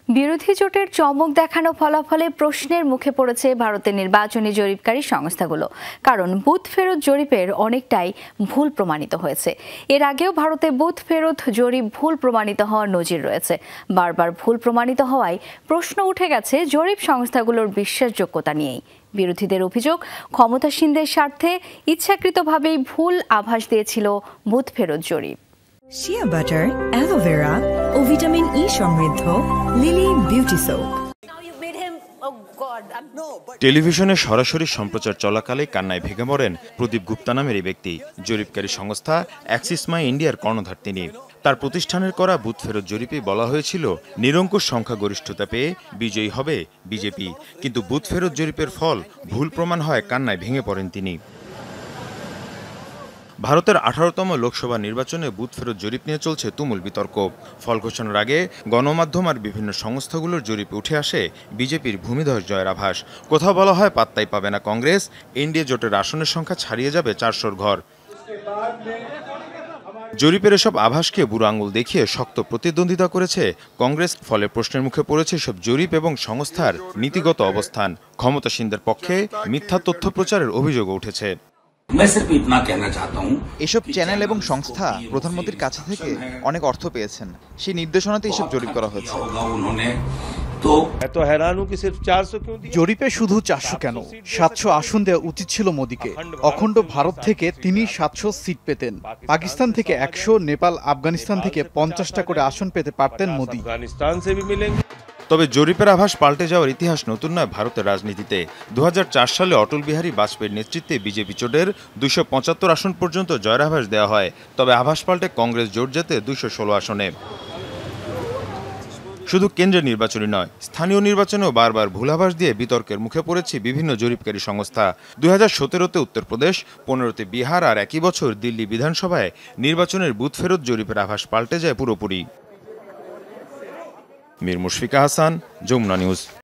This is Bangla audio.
বিরোধী জোটের চমক দেখানো ফলাফলে প্রশ্নের মুখে পড়েছে ভারতের নির্বাচনী জরিপকারী সংস্থাগুলো। কারণ বুথ ফেরত জরিপের অনেকটাই ভুল প্রমাণিত হয়েছে। এর আগেও ভারতে বুথ ফেরত জরিপ ভুল প্রমাণিত হওয়ার নজির রয়েছে। বারবার ভুল প্রমাণিত হওয়ায় প্রশ্ন উঠে গেছে জরিপ সংস্থাগুলোর বিশ্বাসযোগ্যতা নিয়েই। বিরোধীদের অভিযোগ, ক্ষমতাসীনদের স্বার্থে ইচ্ছাকৃতভাবেই ভুল আভাস দিয়েছিল বুথ ফেরত জরিপ। শিয়া বাটার, অ্যালোভেরা ও ভিটামিন ই সমৃদ্ধ লিলি বিউটি সোপ। টেলিভিশনে সরাসরি সম্প্রচার চলাকালে কান্নায় ভেঙে মরেন প্রদীপ গুপ্তা নামের এই ব্যক্তি। জরিপকারী সংস্থা অ্যাক্সিস মাই ইন্ডিয়ার কর্ণধার তিনি। তার প্রতিষ্ঠানের করা বুথ ফেরত জরিপে বলা হয়েছিল নিরঙ্কুশ সংখ্যাগরিষ্ঠতা পেয়ে বিজয়ী হবে বিজেপি, কিন্তু বুথ ফেরত জরিপের ফল ভুল প্রমাণ হয় কান্নায় ভেঙে পড়েন তিনি। ভারতের 18তম লোকসভা নির্বাচনে বুথ ফেরত জরিপ নিয়ে চলছে তুমুল বিতর্ক। ফল ঘোষণার আগে গণমাধ্যম আর বিভিন্ন সংস্থাগুলোর জরিপে উঠে আসে বিজেপির ভূমিধস জয়ের আভাস। কোথাও বলা হয় পাত্তাই পাবে না কংগ্রেস, এনডিএ জোটের আসনের সংখ্যা ছাড়িয়ে যাবে 400-র ঘর। জরিপের এসব আভাসকে বুড়ো আঙুল দেখিয়ে শক্ত প্রতিদ্বন্দ্বিতা করেছে কংগ্রেস। ফলে প্রশ্নের মুখে পড়েছে সব জরিপ এবং সংস্থার নীতিগত অবস্থান। ক্ষমতাসীনদের পক্ষে মিথ্যা তথ্য প্রচারের অভিযোগও উঠেছে। এসব চ্যানেল এবং সংস্থা প্রধানমন্ত্রীর কাছে থেকে অনেক অর্থ পেয়েছেন, সেই নির্দেশনাতে এসব জরিপ করা হয়েছে। জরিপে শুধু 400 কেন, 700 আসন দেওয়া উচিত ছিল মোদীকে। অখণ্ড ভারত থেকে তিনি 700 সিট পেতেন, পাকিস্তান থেকে 100, নেপাল আফগানিস্তান থেকে 50টা করে আসন পেতে পারতেন মোদী। তবে জরিপের আভাস পাল্টে যাওয়ার ইতিহাস নতুন নয় ভারতের রাজনীতিতে। 2004 সালে অটল বিহারী বাজপেয়ীর নেতৃত্বে বিজেপি জোটের 275 আসন পর্যন্ত জয়ের আভাস দেওয়া হয়। তবে আভাস পাল্টে কংগ্রেস জোট জেতে 216 আসনে। শুধু কেন্দ্রের নির্বাচনই নয়, স্থানীয় নির্বাচনেও বারবার ভুল আভাস দিয়ে বিতর্কের মুখে পড়েছে বিভিন্ন জরিপকারী সংস্থা। 2017-তে উত্তরপ্রদেশ, 15-তে বিহার আর একই বছর দিল্লি বিধানসভায় নির্বাচনের বুথ ফেরত জরিপের আভাস পাল্টে যায় পুরোপুরি। মীর মুশফিকা হাসান, যমুনা নিউজ।